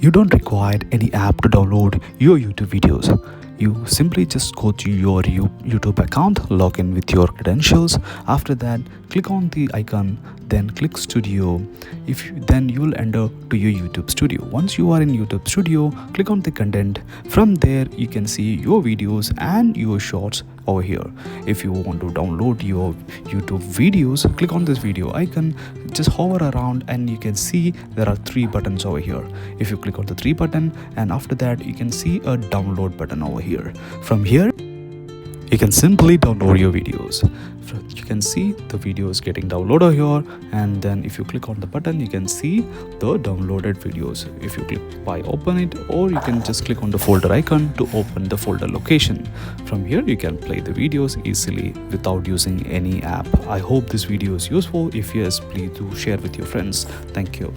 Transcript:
You don't require any app to download your YouTube videos. You simply just go to your YouTube account, log in with your credentials. After that, click on the icon, then click Studio. Then you will enter to your YouTube Studio. Once you are in YouTube Studio, click on the content. From there, you can see your videos and your shorts over here. If you want to download your YouTube videos, click on this video icon, just hover around and you can see there are 3 buttons over here. If you click on the 3 button, and after that you can see a download button over here. From here you can simply download your videos. You can see the videos getting downloaded here, and then if you click on the button you can see the downloaded videos. If you click by open it, or you can just click on the folder icon to open the folder location. From here you can play the videos easily without using any app. I hope this video is useful. If yes, please do share with your friends. Thank you.